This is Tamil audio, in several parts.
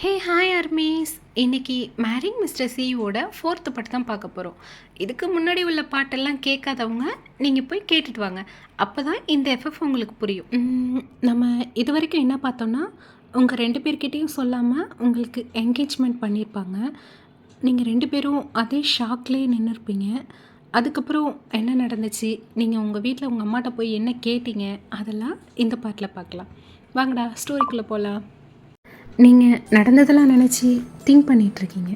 Hey hi அர்மீஸ். இன்னைக்கு மேரிங் மிஸ்டர் சியோட ஃபோர்த்து பாட்டு தான் பார்க்க போகிறோம். இதுக்கு முன்னாடி உள்ள பாட்டெல்லாம் கேட்காதவங்க நீங்கள் போய் கேட்டுட்டு வாங்க. அப்போ தான் இந்த எஃப்எஃப் உங்களுக்கு புரியும். நம்ம இது வரைக்கும் என்ன பார்த்தோன்னா, உங்கள் 2 பேர்கிட்டையும் சொல்லாமல் உங்களுக்கு என்கேஜ்மெண்ட் பண்ணியிருப்பாங்க. நீங்கள் 2 பேரும் அதே ஷாக்லேயே நின்றுருப்பீங்க. அதுக்கப்புறம் என்ன நடந்துச்சு, நீங்கள் உங்கள் வீட்டில் உங்கள் அம்மாட்ட போய் என்ன கேட்டீங்க, அதெல்லாம் இந்த பாட்டில் பார்க்கலாம். வாங்கடா ஸ்டோரிக்குள்ளே போகலாம். நீங்கள் நடந்ததெல்லாம் நினச்சி திங்க் பண்ணிகிட்ருக்கீங்க.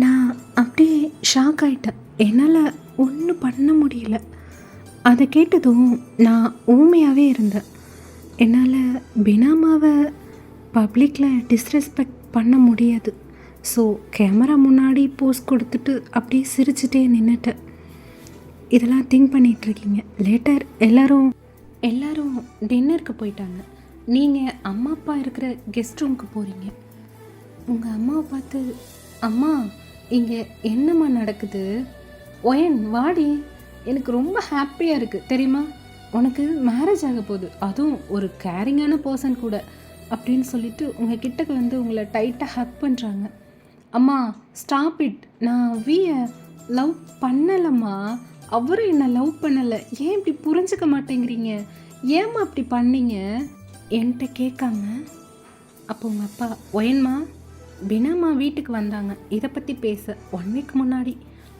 நான் அப்படியே ஷாக் ஆகிட்டேன். என்னால் ஒன்றும் பண்ண முடியல. அதை கேட்டதும் நான் ஊமையாகவே இருந்தேன். என்னால் பினாமாவை பப்ளிக்கில் டிஸ்ரெஸ்பெக்ட் பண்ண முடியாது. ஸோ கேமரா முன்னாடி போஸ் கொடுத்துட்டு அப்படியே சிரிச்சுட்டே நின்றுட்டேன். இதெல்லாம் திங்க் பண்ணிகிட்ருக்கீங்க. லேட்டர் எல்லோரும் டின்னருக்கு போயிட்டாங்க. நீங்கள் அம்மா அப்பா இருக்கிற கெஸ்ட் ரூமுக்கு போகிறீங்க. உங்கள் அம்மாவை பார்த்து, அம்மா இங்கே என்னம்மா நடக்குது, ஒயன் வாடி, எனக்கு ரொம்ப ஹாப்பியாக இருக்குது தெரியுமா, உனக்கு மேரேஜ் ஆக போகுது, அதுவும் ஒரு கேரிங்கான பர்சன் கூட அப்படின்னு சொல்லிட்டு உங்கள் கிட்டக்கு வந்து உங்களை டைட்டாக ஹக் பண்ணுறாங்க. அம்மா ஸ்டாப் இட், நான் வியை லவ் பண்ணலம்மா, அவரும் என்னை லவ் பண்ணலை, ஏன் இப்படி புரிஞ்சுக்க மாட்டேங்கிறீங்க, ஏம்மா அப்படி பண்ணீங்க என்கிட்ட கேட்காம. அப்போ உங்கள் அப்பா, ஒயன்மா பினாமா வீட்டுக்கு வந்தாங்க இதை பற்றி பேச 1 வீக் முன்னாடி.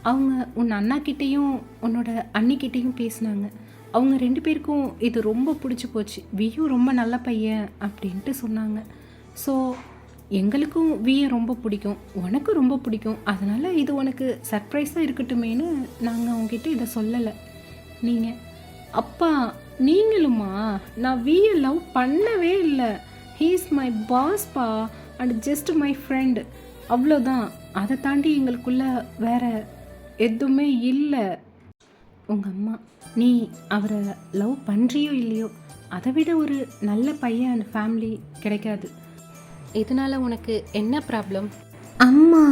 அவங்க உன் அண்ணாக்கிட்டேயும் உன்னோட அண்ணிக்கிட்டேயும் பேசினாங்க. அவங்க 2 பேருக்கும் இது ரொம்ப பிடிச்சி போச்சு, வியும் ரொம்ப நல்ல பையன் அப்படின்ட்டு சொன்னாங்க. ஸோ எங்களுக்கும் வியை ரொம்ப பிடிக்கும், உனக்கும் ரொம்ப பிடிக்கும், அதனால் இது உனக்கு சர்ப்ரைஸாக இருக்கட்டுமேனு நாங்கள் அவங்ககிட்ட இதை சொல்லலை. நீங்கள், அப்பா நீங்களுமா, நான் வியை லவ் பண்ணவே இல்லை, ஹீ இஸ் மை பாஸ்பா அண்ட் ஜஸ்ட் மை ஃப்ரெண்டு, அவ்வளோதான், அதை தாண்டி எங்களுக்குள்ள வேற எதுவுமே இல்லை. உங்கள் அம்மா, நீ அவரை லவ் பண்ணுறியோ இல்லையோ, அதை விட ஒரு நல்ல பையன் அண்ட் ஃபேமிலி கிடைக்காது, இதனால் உனக்கு என்ன ப்ராப்ளம்? அம்மா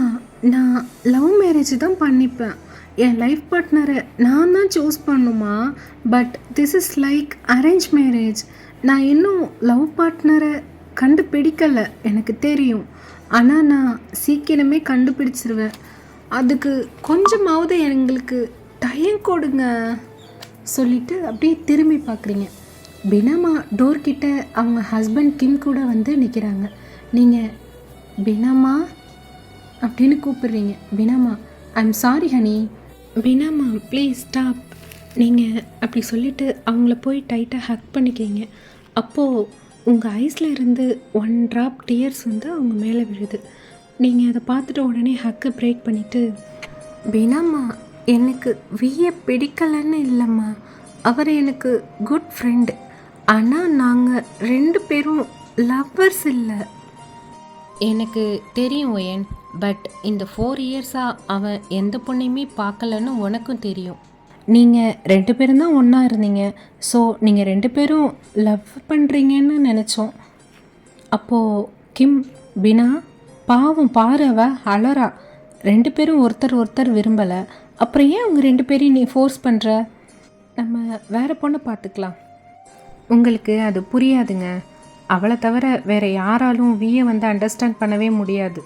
நான் லவ் மேரேஜ் தான் பண்ணிப்பேன், என் லைஃப் பார்ட்னரை நான் தான் சூஸ் பண்ணுமா, but this is like arrange marriage. நான் இன்னும் லவ் பார்ட்னரை கண்டுபிடிக்கலை, எனக்கு தெரியும், ஆனால் நான் சீக்கிரமே கண்டுபிடிச்சிருவேன், அதுக்கு கொஞ்சமாவது எங்களுக்கு டைம் கொடுங்க சொல்லிட்டு அப்படியே திரும்பி பார்க்குறீங்க. பினாமா டோர்கிட்ட அவங்க ஹஸ்பண்ட் கிம் கூட வந்து நிற்கிறாங்க. நீங்கள் பினாமா அப்படின்னு கூப்பிடுறீங்க. பினாமா, ஐம் சாரி ஹனி. பினாமா ப்ளீஸ் ஸ்டாப். நீங்கள் அப்படி சொல்லிவிட்டு அவங்கள போய் டைட்டாக ஹக் பண்ணிக்கிறீங்க. அப்போது உங்கள் ஐஸில் இருந்து 1 ட்ராப் டியர்ஸ் வந்து அவங்க மேலே விழுது. நீங்கள் அதை பார்த்துட்டு உடனே ஹக்கை பிரேக் பண்ணிவிட்டு, பினாமா எனக்கு வியை பிடிக்கலைன்னு இல்லைம்மா, அவர் எனக்கு குட் ஃப்ரெண்டு, ஆனால் நாங்கள் 2 பேரும் லவ்வர்ஸ் இல்லை. எனக்கு தெரியும் ஒயன், பட் இந்த 4 இயர்ஸாக அவன் எந்த பொண்ணையுமே பார்க்கலன்னு உனக்கும் தெரியும். நீங்கள் 2 பேரும் தான் ஒன்றா இருந்தீங்க, ஸோ நீங்கள் 2 பேரும் லவ் பண்ணுறீங்கன்னு நினச்சோம். அப்போது கிம், பினா பாவம் பாரு, அவ அலறா, 2 பேரும் ஒருத்தர் விரும்பலை, அப்புறம் ஏன் அவங்க 2 பேரையும் நீ ஃபோர்ஸ் பண்ணுற? நம்ம வேறு பொண்ணை பார்த்துக்கலாம். உங்களுக்கு அது புரியாதுங்க, அவளை தவிர வேறு யாராலும் வியை வந்து அண்டர்ஸ்டாண்ட் பண்ணவே முடியாது.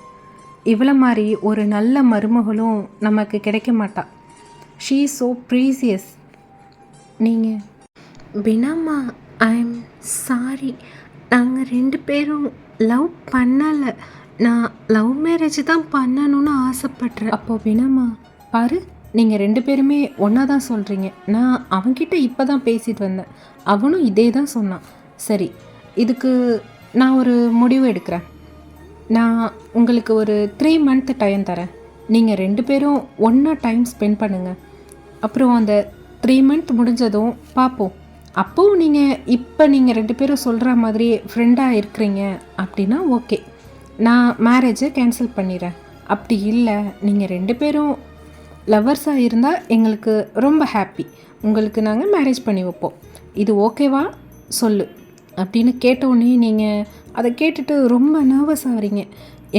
இவ்வளோ மாதிரி ஒரு நல்ல மருமகளும் நமக்கு கிடைக்க மாட்டா. She is so precious. நீங்கள், பினாமா ஐ எம் சாரி, நாங்கள் 2 பேரும் லவ் பண்ணலை, நான் லவ் மேரேஜ் தான் பண்ணணும்னு ஆசைப்பட்றேன். அப்போது பினாமா, பாரு நீங்கள் 2 பேருமே ஒன்றா தான் சொல்கிறீங்க, நான் அவன்கிட்ட இப்போ தான் பேசிட்டு வந்தேன், அவனும் இதே தான் சொன்னான். சரி, இதுக்கு நான் ஒரு முடிவு எடுக்கிறேன். நான் உங்களுக்கு ஒரு 3 மந்த் டைம் தரேன். நீங்கள் 2 பேரும் ஒன்றா டைம் ஸ்பெண்ட் பண்ணுங்கள். அப்புறம் அந்த 3 மந்த் முடிஞ்சதும் பார்ப்போம். அப்போவும் நீங்கள் 2 பேரும் சொல்கிற மாதிரி ஃப்ரெண்டாக இருக்கிறீங்க அப்படின்னா ஓகே, நான் மேரேஜை கேன்சல் பண்ணிடுறேன். அப்படி இல்லை, நீங்கள் 2 பேரும் லவ்வர்ஸாக இருந்தால் எங்களுக்கு ரொம்ப ஹாப்பி, உங்களுக்கு நாங்கள் மேரேஜ் பண்ணி வைப்போம், இது ஓகேவா சொல்லு அப்படின்னு கேட்டோடனே நீங்கள் அதை கேட்டுட்டு ரொம்ப நர்வஸ் ஆகிறீங்க,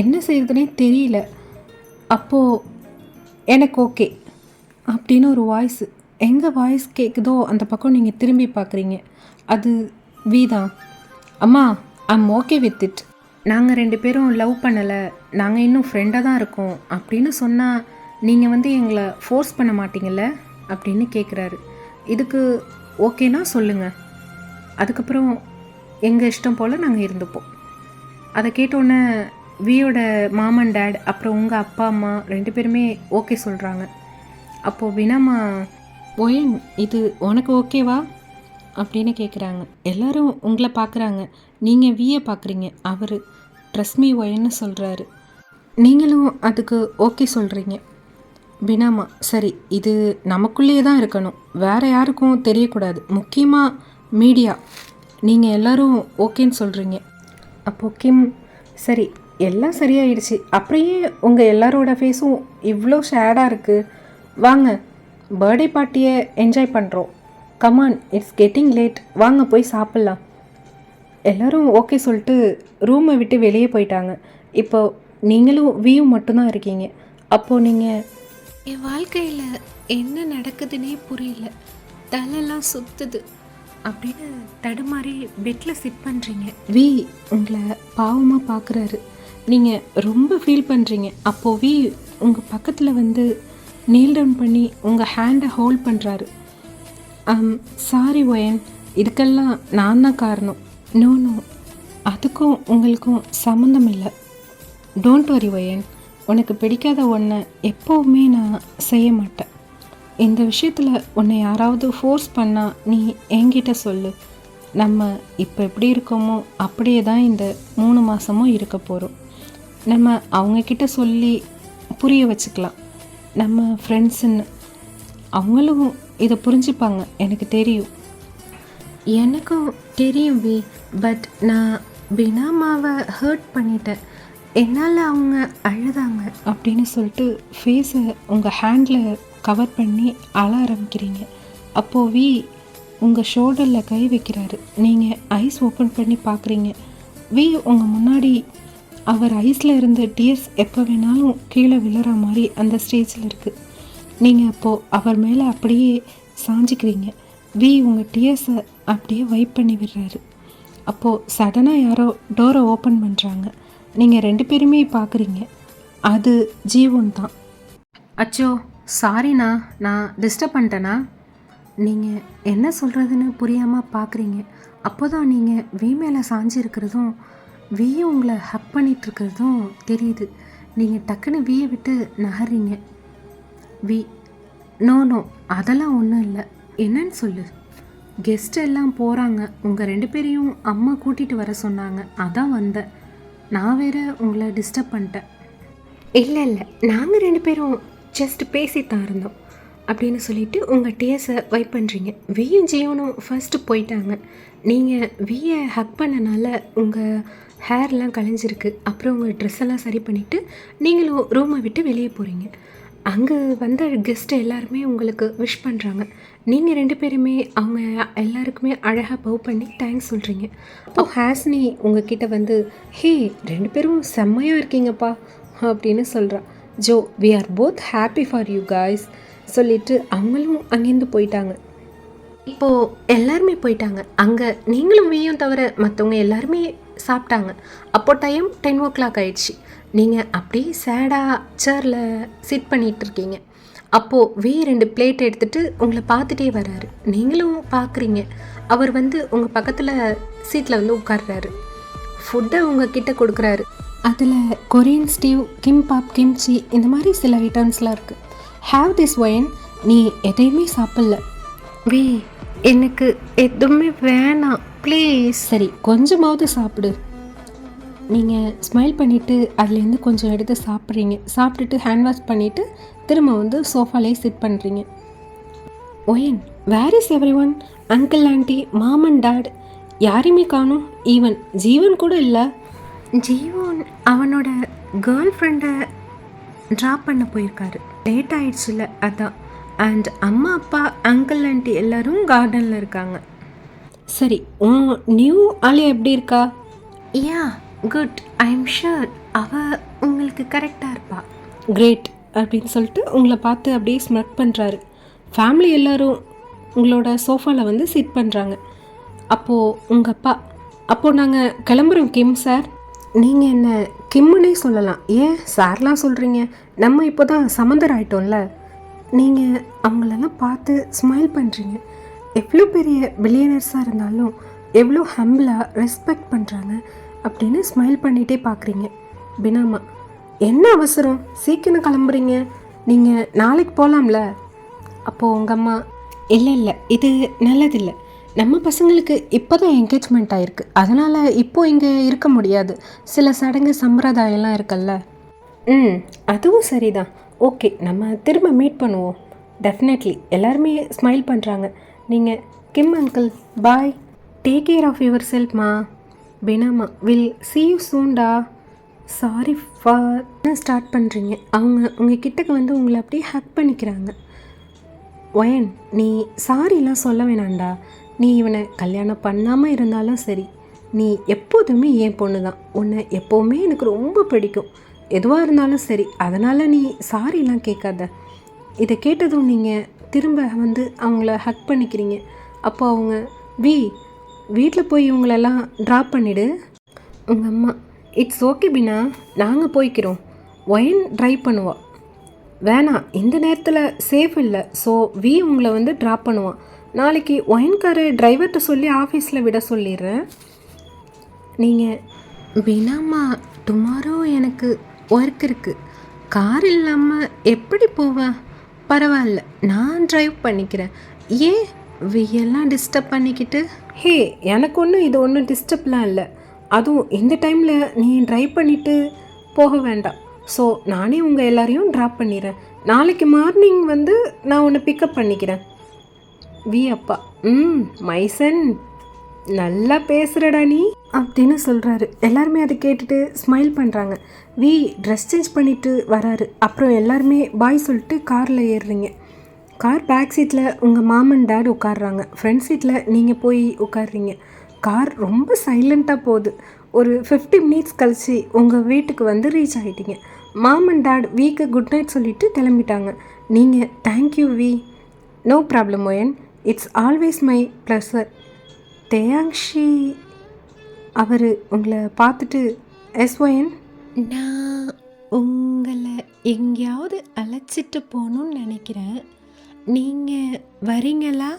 என்ன செய்யறதுனே தெரியல. அப்போது எனக்கு ஓகே அப்படின்னு ஒரு வாய்ஸ், எங்கே வாய்ஸ் கேட்குதோ அந்த பக்கம் நீங்கள் திரும்பி பார்க்குறீங்க. அது வீதான். அம்மா ஐம் ஓகே வித் இட். நாங்கள் 2 பேரும் லவ் பண்ணலை, நாங்கள் இன்னும் ஃப்ரெண்டாக தான் இருக்கோம் அப்படின்னு சொன்னால் நீங்கள் வந்து எங்களை ஃபோர்ஸ் பண்ண மாட்டீங்கள்ல அப்படின்னு கேட்குறாரு. இதுக்கு ஓகேனா சொல்லுங்கள், அதுக்கப்புறம் எங்கள் இஷ்டம் போல் நாங்கள் இருந்துப்போம். அதை கேட்டோன்னே வியோட மாம் அண்ட் டேட் அப்புறம் உங்கள் அப்பா அம்மா 2 பேருமே ஓகே சொல்கிறாங்க. அப்போது வினாமா, ஒயன் இது உனக்கு ஓகேவா அப்படின்னு கேட்குறாங்க. எல்லோரும் உங்களை பார்க்குறாங்க, நீங்கள் வியை பார்க்குறீங்க, அவர் ட்ரஸ்ட் மீ ஒயன்னு சொல்கிறாரு. நீங்களும் அதுக்கு ஓகே சொல்கிறீங்க. பினாமா, சரி இது நமக்குள்ளேயே தான் இருக்கணும், வேறு யாருக்கும் தெரியக்கூடாது, முக்கியமாக மீடியா. நீங்கள் எல்லோரும் ஓகேன்னு சொல்கிறீங்க. அப்போது கிம், சரி எல்லாம் சரியாயிடுச்சு, அப்படியே உங்கள் எல்லாரோட ஃபேஸும் இவ்வளோ ஷேடாக இருக்குது, வாங்க பர்த்டே பார்ட்டியை என்ஜாய் பண்ணுறோம், கமான் இட்ஸ் கெட்டிங் லேட், வாங்க போய் சாப்பிட்லாம். எல்லோரும் ஓகே சொல்லிட்டு ரூமை விட்டு வெளியே போயிட்டாங்க. இப்போ நீங்களும் வியும் மட்டும்தான் இருக்கீங்க. அப்போது நீங்கள், என் வாழ்க்கையில் என்ன நடக்குதுன்னே புரியல, தலையெல்லாம் சுற்றுது அப்படின்னு தடுமாறி பெட்டில் சிட் பண்ணுறீங்க. வி உங்களை பாவமாக பார்க்குறாரு, நீங்கள் ரொம்ப ஃபீல் பண்ணுறீங்க. அப்போது வி உங்கள் பக்கத்தில் வந்து நீல் டவுன் பண்ணி உங்கள் ஹேண்டை ஹோல்ட் பண்ணுறாரு. சாரி ஒயன், இதுக்கெல்லாம் நான் தான் காரணம். நோ நோ, அதுக்கும் உங்களுக்கும் சம்மந்தம் இல்லை. டோன்ட் வரி ஒயன், உனக்கு பிடிக்காத ஒன்றை எப்போவுமே நான் செய்ய மாட்டேன். இந்த விஷயத்தில் உன்னை யாராவது ஃபோர்ஸ் பண்ணால் நீ என்கிட்ட சொல்லு. நம்ம இப்போ எப்படி இருக்கோமோ அப்படியே தான் இந்த 3 மாதமும் இருக்க போகிறோம். நம்ம அவங்கக்கிட்ட சொல்லி புரிய வச்சுக்கலாம், நம்ம ஃப்ரெண்ட்ஸுன்னு. அவங்களும் இதை புரிஞ்சுப்பாங்க, எனக்கு தெரியும். எனக்கும் தெரியும் வி, பட் நான் பினாமாவை ஹர்ட் பண்ணிட்டேன், என்னால் அவங்க அழுதாங்க அப்படின்னு சொல்லிட்டு ஃபேஸை உங்கள் ஹேண்டில் கவர் பண்ணி அழ ஆரம்பிக்கிறீங்க. அப்போது வி உங்கள் ஷோல்டரில் கை வைக்கிறாரு. நீங்கள் ஐஸ் ஓப்பன் பண்ணி பார்க்குறீங்க. வி உங்கள் முன்னாடி அவர் ஐஸில் இருந்த டியர்ஸ் எப்போ வேணாலும் கீழே விழுற மாதிரி அந்த ஸ்டேஜில் இருக்குது. நீங்கள் அப்போது அவர் மேலே அப்படியே சாஞ்சிக்கிறீங்க. வி உங்கள் டியர்ஸை அப்படியே வைப் பண்ணி விடுறாரு. அப்போது சடனாக யாரோ டோரை ஓப்பன் பண்ணுறாங்க. நீங்கள் 2 பேருமே பார்க்குறீங்க, அது ஜீவன் தான். அச்சோ சாரிண்ணா, நான் டிஸ்டர்ப் பண்ணிட்டேனா? நீங்கள் என்ன சொல்கிறதுன்னு புரியாமல் பார்க்குறீங்க. அப்போ தான் நீங்கள் வி மேலே சாஞ்சிருக்கிறதும் வியை உங்களை ஹக் பண்ணிகிட்ருக்கிறதும் தெரியுது. நீங்கள் டக்குன்னு வியை விட்டு நகர்றீங்க. வி, நோ நோ அதெல்லாம் ஒன்றும் இல்லை, என்னன்னு சொல்லு. கெஸ்ட் எல்லாம் போகிறாங்க, உங்கள் 2 பேரையும் அம்மா கூட்டிகிட்டு வர சொன்னாங்க, அதான் வந்தேன். நான் வேற உங்களை டிஸ்டர்ப் பண்ணிட்டேன். இல்லை இல்லை, நாங்கள் 2 பேரும் ஜஸ்ட் பேசித்தான் இருந்தோம் அப்படின்னு சொல்லிட்டு உங்கள் டியர்ஸை வைப் பண்ணுறீங்க. வியும் ஜீவனும் ஃபர்ஸ்ட்டு போயிட்டாங்க. நீங்கள் வியை ஹக் பண்ணனால உங்கள் ஹேர்லாம் கலைஞ்சிருக்கு. அப்புறம் உங்கள் ட்ரெஸ்ஸெல்லாம் சரி பண்ணிவிட்டு நீங்களும் ரூமை விட்டு வெளியே போகிறீங்க. அங்கே வந்த கெஸ்ட்டு எல்லாருமே உங்களுக்கு விஷ் பண்ணுறாங்க. நீங்கள் 2 பேருமே அவங்க எல்லாருக்குமே அழகாக பவ் பண்ணி தேங்க்ஸ் சொல்கிறீங்க. அப்போ ஹாஸ்னி உங்ககிட்ட வந்து, ஹே 2 பேரும் செம்மையாக இருக்கீங்கப்பா அப்படின்னு சொல்கிறா. ஜோ, we are both happy for you guys சொல்லிவிட்டு அவங்களும் அங்கேருந்து போயிட்டாங்க. இப்போது எல்லாருமே போயிட்டாங்க. அங்கே நீங்களும் வியும் தவிர மற்றவங்க எல்லாருமே சாப்பிட்டாங்க. அப்போது டைம் 10 o'clock ஆயிடுச்சு. நீங்கள் அப்படியே சேடாக சேரில் சிட் பண்ணிகிட்டு இருக்கீங்க. அப்போது வி 2 பிளேட் எடுத்துகிட்டு உங்களை பார்த்துட்டே வர்றாரு. நீங்களும் பார்க்குறீங்க. அவர் வந்து உங்கள் பக்கத்தில் சீட்டில் வந்து உட்கார்றாரு. ஃபுட்டை உங்ககிட்ட கொடுக்குறாரு. அதில் கொரியன் ஸ்டீவ், கிம்பாப், கிம்ச்சி இந்த மாதிரி சில ஐட்டம்ஸ்லாம் இருக்குது. ஹாவ் திஸ் ஒயன், நீ எதையுமே சாப்பிடல. வி, எனக்கு எதுவுமே வேணாம் ப்ளீஸ். சரி கொஞ்சமாவது சாப்பிடு. நீங்கள் ஸ்மைல் பண்ணிவிட்டு அதுலேருந்து கொஞ்சம் எடுத்து சாப்பிட்றீங்க. சாப்பிட்டுட்டு ஹேண்ட் வாஷ் பண்ணிவிட்டு திரும்ப வந்து சோஃபாலே சிட் பண்ணுறீங்க. ஒயன், where is everyone? Uncle, aunty, mom and dad யாரையுமே காணும். ஈவன் ஜீவன் கூட இல்லை. ஜீவன் அவனோட கேர்ள் ஃப்ரெண்டை ட்ராப் பண்ண போயிருக்காரு, லேட் ஆயிடுச்சுல அதான். அண்ட் அம்மா அப்பா அங்கிள் ஆண்டி எல்லோரும் கார்டனில் இருக்காங்க. சரி, நியூ ஆலியா எப்படி இருக்கா? யா குட், ஐ எம் ஷூர் அவள் உங்களுக்கு கரெக்டாக இருப்பா. கிரேட் அப்படின்னு சொல்லிட்டு உங்களை பார்த்து அப்படியே ஸ்மெக் பண்ணுறாரு. ஃபேமிலி எல்லோரும் உங்களோட சோஃபாவில் வந்து சிட் பண்ணுறாங்க. அப்போது உங்கள் அப்பா, அப்போது நாங்கள் கிளம்புறோம் கிம் சார். நீங்கள் என்ன கிம்முனே சொல்லலாம். ஏன் சார்லாம் சொல்கிறீங்க? நம்ம இப்போ தான் சமந்தர் ஆயிட்டோம்ல. நீங்கள் அவங்களெல்லாம் பார்த்து ஸ்மைல் பண்ணுறீங்க. எவ்வளோ பெரிய பில்லியனர்ஸாக இருந்தாலும் எவ்வளோ ஹம்பிளாக ரெஸ்பெக்ட் பண்ணுறாங்க அப்படின்னு ஸ்மைல் பண்ணிகிட்டே பார்க்குறீங்க. பினாமா, என்ன அவசரம்? சீக்கிரம் கிளம்புறீங்க. நீங்கள் நாளைக்கு போகலாம்ல? அப்போது உங்கள் அம்மா, இல்லை இது நல்லதில்லை. நம்ம பசங்களுக்கு இப்போ தான் என்கேஜ்மெண்ட் ஆகிருக்கு, அதனால் இப்போது இங்கே இருக்க முடியாது. சில சடங்கு சம்பிரதாயம்லாம் இருக்குல்ல. அதுவும் சரிதான். ஓகே, நம்ம திரும்ப மீட் பண்ணுவோம். டெஃபினெட்லி. எல்லாருமே ஸ்மைல் பண்ணுறாங்க. நீங்கள் Kim uncle bye, take care of your செல்ஃப்மா. பினாமா, வில் see you soon-டா. சாரி ஃபார் ஸ்டார்ட் பண்ணுறீங்க. அவங்க உங்கள் கிட்டக்கு வந்து உங்களை அப்படியே ஹக் பண்ணிக்கிறாங்க. ஒயன், நீ சாரிலாம் சொல்ல வேணாண்டா. நீ இவனை கல்யாணம் பண்ணாமல் இருந்தாலும் சரி, நீ எப்போதுமே என் பொண்ணு தான். உன்னை எப்போவுமே எனக்கு ரொம்ப பிடிக்கும். எதுவாக இருந்தாலும் சரி, அதனால் நீ சாரிலாம் கேட்காத. இதை கேட்டதும் நீங்கள் திரும்ப வந்து அவங்கள ஹக் பண்ணிக்கிறீங்க. அப்போ அவங்க, வீட்டில் போய் இவங்களெல்லாம் ட்ராப் பண்ணிவிடு. உங்கள் அம்மா, இட்ஸ் ஓகே பினா, நாங்கள் போய்க்கிறோம். ஒயன் ட்ரைவ் பண்ணுவா. வேணாம், இந்த நேரத்தில் சேஃப் இல்லை. ஸோ உங்களை வந்து ட்ராப் பண்ணுவான். நாளைக்கு ஒயன்கார டிரைவர்கிட்ட சொல்லி ஆஃபீஸில் விட சொல்லிடுறேன். நீங்கள், பினாமா, டுமாரோ எனக்கு ஒர்க் இருக்குது. கார் இல்லாமல் எப்படி போவேன்? பரவாயில்ல, நான் ட்ரைவ் பண்ணிக்கிறேன். ஏன் எல்லாம் டிஸ்டர்ப் பண்ணிக்கிட்டு? ஹே, எனக்கு ஒன்றும் இது ஒன்றும் டிஸ்டர்ப்லாம் இல்லை. அதுவும் இந்த டைமில் நீ ட்ரைவ் பண்ணிவிட்டு போக வேண்டாம். ஸோ நானே உங்கள் எல்லாரையும் ட்ராப் பண்ணிடுறேன். நாளைக்கு மார்னிங் வந்து நான் உன்னை பிக்கப் பண்ணிக்கிறேன். அப்பா, மைசன், நல்லா பேசுகிறடா நீ அப்படின்னு சொல்கிறாரு. எல்லாருமே அதை கேட்டுட்டு ஸ்மைல் பண்ணுறாங்க. ட்ரெஸ் சேஞ்ச் பண்ணிவிட்டு வராரு. அப்புறம் எல்லாருமே பாய் சொல்லிட்டு காரில் ஏறுறீங்க. கார் பேக் சீட்டில் உங்கள் மாமன் டேட் உட்காடுறாங்க. ஃப்ரண்ட் சீட்டில் நீங்கள் போய் உட்காடுறீங்க. கார் ரொம்ப சைலண்ட்டாக போகுது. ஒரு 50 மினிட்ஸ் கழிச்சு உங்கள் வீட்டுக்கு வந்து ரீச் ஆகிட்டீங்க. மாமன் டேட் வீக்கு குட் நைட் சொல்லிவிட்டு கிளம்பிட்டாங்க. நீங்கள் தேங்க்யூ நோ ப்ராப்ளம் ஒயன், இட்ஸ் ஆல்வேஸ் மை ப்ளஸர். தேயாங்ஷி அவர் உங்களை பார்த்துட்டு, எஸ் ஒயன், நான் உங்களை எங்கேயாவது அழைச்சிட்டு போகணுன்னு நினைக்கிறேன். நீங்கள் வரீங்களா?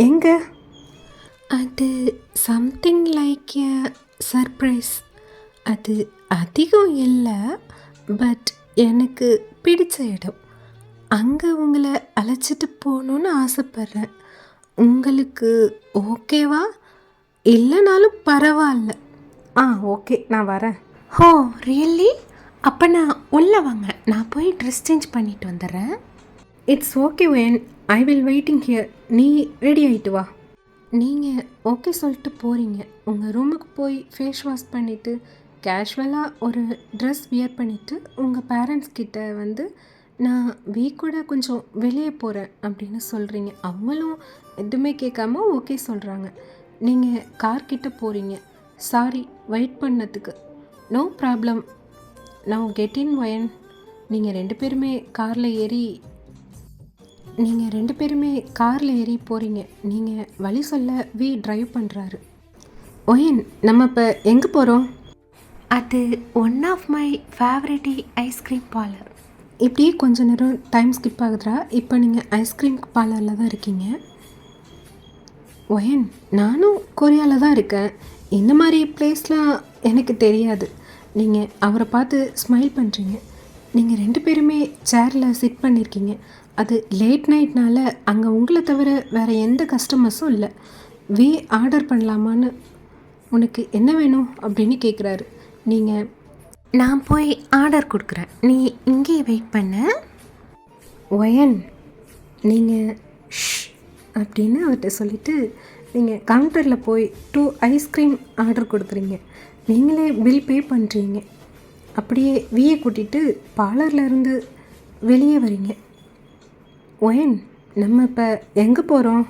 எங்கே? அது சம்திங் லைக் எ சர்ப்ரைஸ். அது அதிகம் இல்லை, பட் எனக்கு பிடிச்ச இடம். அங்கே உங்களை அழைச்சிட்டு போகணுன்னு ஆசைப்பட்றேன். உங்களுக்கு ஓகேவா? இல்லைனாலும் பரவாயில்ல. ஓகே, நான் வரேன். ஹோ ரியலி? அப்போ நான் உள்ளே வாங்க, நான் போய் ட்ரெஸ் சேஞ்ச் பண்ணிட்டு வந்துடுறேன். It's okay when, I will waiting here. நீ ரெடி ஆகிட்டு வா. நீங்கள் ஓகே சொல்லிட்டு போகிறீங்க. உங்கள் ரூமுக்கு போய் ஃபேஸ் வாஷ் பண்ணிவிட்டு கேஷுவலாக ஒரு ட்ரெஸ் வியர் பண்ணிவிட்டு உங்கள் பேரண்ட்ஸ் கிட்ட வந்து, நான் கூட கொஞ்சம் வெளியே போகிறேன் அப்படின்னு சொல்கிறீங்க. அவங்களும் எதுவுமே கேட்காம ஓகே சொல்கிறாங்க. நீங்கள் கார்கிட்ட போகிறீங்க. சாரி வெயிட் பண்ணதுக்கு. No problem, now get in ஒயன். நீங்கள் ரெண்டு பேருமே காரில் ஏறி போகிறீங்க. நீங்கள் வழி சொல்ல ட்ரைவ் பண்ணுறாரு. ஒயன், நம்ம இப்போ எங்கே போகிறோம்? அது one of my favourite ice cream parlour. இப்படியே கொஞ்ச நேரம் டைம் ஸ்கிப் ஆகுதுரா. இப்போ நீங்கள் ஐஸ்கிரீம் பார்லரில் தான் இருக்கீங்க. ஒயன், நானும் கொரியாவில் தான் இருக்கேன். இந்த மாதிரி பிளேஸ்லாம் எனக்கு தெரியாது. நீங்கள் அவரை பார்த்து ஸ்மைல் பண்ணுறீங்க. நீங்கள் ரெண்டு பேருமே சேரில் சிட் பண்ணியிருக்கீங்க. அது லேட் நைட்னால அங்கே உங்களை தவிர வேறு எந்த கஸ்டமர்ஸும் இல்லை. ஆர்டர் பண்ணலாமான்னு, உனக்கு என்ன வேணும் அப்படின்னு கேட்குறாரு. நீங்கள், நான் போய் ஆர்டர் கொடுக்குறேன், நீ இங்கே வெயிட் பண்ண. ஒயன், நீங்கள் அப்படின்னு அவர்கிட்ட சொல்லிவிட்டு நீங்கள் கவுண்டரில் போய் 2 ஐஸ்கிரீம் ஆர்டர் கொடுக்குறீங்க. நீங்களே பில் பே பண்ணுறீங்க. அப்படியே கூட்டிகிட்டு பார்லர்லேருந்து வெளியே வரீங்க. ஒயன், நம்ம இப்போ எங்கே போகிறோம்?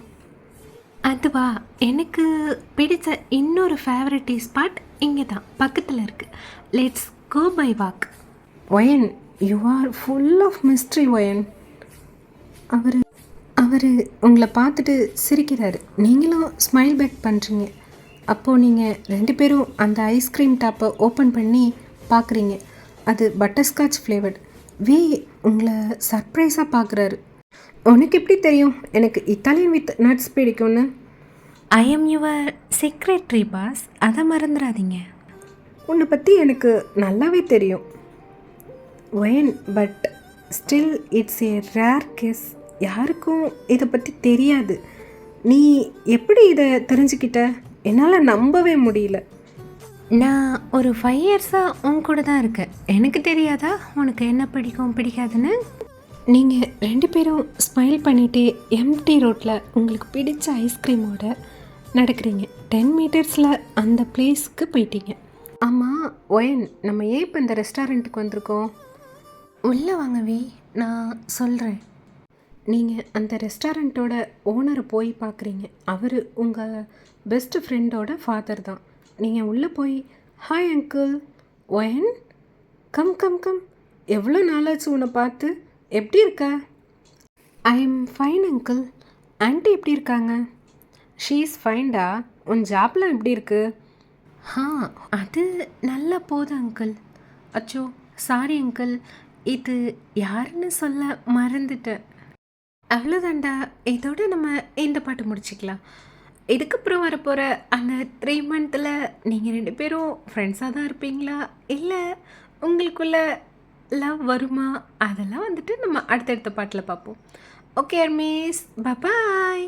அதுவா, எனக்கு பிடிச்ச இன்னொரு ஃபேவரட் ஸ்பாட் இங்கே தான் பக்கத்தில் இருக்குது. Let's go by walk. ஒயன், you are full of mystery ஒயன். அவர் உங்களை பார்த்துட்டு சிரிக்கிறாரு. நீங்களும் ஸ்மைல் பேக் பண்ணுறீங்க. அப்போது நீங்கள் 2 பேரும் அந்த ஐஸ்கிரீம் டாப்பை ஓப்பன் பண்ணி பார்க்குறீங்க. அது பட்டர்ஸ்காட்ச் ஃப்ளேவர்டு. வி உங்களை சர்ப்ரைஸாக பார்க்குறாரு. உனக்கு எப்படி தெரியும் எனக்கு இத்தாலியன் வித் நட்ஸ் பிடிக்கும்னு? I am your secretary boss, அதை மறந்துடாதீங்க. உன்னை பற்றி எனக்கு நல்லாவே தெரியும் ஒயன், but still it's a rare case. யாருக்கும் இதை பற்றி தெரியாது. நீ எப்படி இதை தெரிஞ்சுக்கிட்ட? என்னால் நம்பவே முடியல. நான் ஒரு 5 இயர்ஸாக உன் கூட தான் இருக்கேன். எனக்கு தெரியாதா உனக்கு என்ன பிடிக்கும் பிடிக்காதுன்னு? நீங்கள் 2 பேரும் ஸ்மைல் பண்ணிகிட்டே எம்டி ரோட்டில் உங்களுக்கு பிடிச்ச ஐஸ்கிரீமோட நடக்கிறீங்க. 10 மீட்டர்ஸில் அந்த பிளேஸ்க்கு போயிட்டீங்க. ஆமாம் ஒயன், நம்ம ஏன் இப்போ இந்த ரெஸ்டாரண்ட்டுக்கு வந்திருக்கோம்? உள்ளே வாங்கவி, நான் சொல்கிறேன். நீங்கள் அந்த ரெஸ்டாரண்ட்டோட ஓனரை போய் பார்க்குறீங்க. அவர் உங்கள் பெஸ்ட் ஃப்ரெண்டோட ஃபாதர் தான். நீங்கள் உள்ளே போய் ஹாய் அங்கிள் ஒயன், கம் கம் கம், எவ்வளோ நாளாச்சு உன்னை பார்த்து, எப்படி இருக்க? I am fine uncle. Aunty எப்படி இருக்காங்க? ஷீ இஸ் ஃபைன்டா. உன் ஜாப்லாம் எப்படி இருக்கு? அது நல்லா போகுது அங்கிள். அச்சோ சாரி அங்கிள், இது யாருன்னு சொல்ல மறந்துட்டேன். அவ்வளோதாண்டா, இதோட நம்ம இந்த பாட்டு முடிச்சுக்கலாம். இதுக்கப்புறம் வரப்போகிற அந்த 3 மந்த்தில் நீங்கள் 2 பேரும் ஃப்ரெண்ட்ஸாக தான் இருப்பீங்களா, இல்லை உங்களுக்குள்ள லவ் வருமா, அதெல்லாம் வந்துட்டு நம்ம அடுத்தடுத்த பாட்டில் பார்ப்போம். ஓகே அர்மீஸ், பாய்.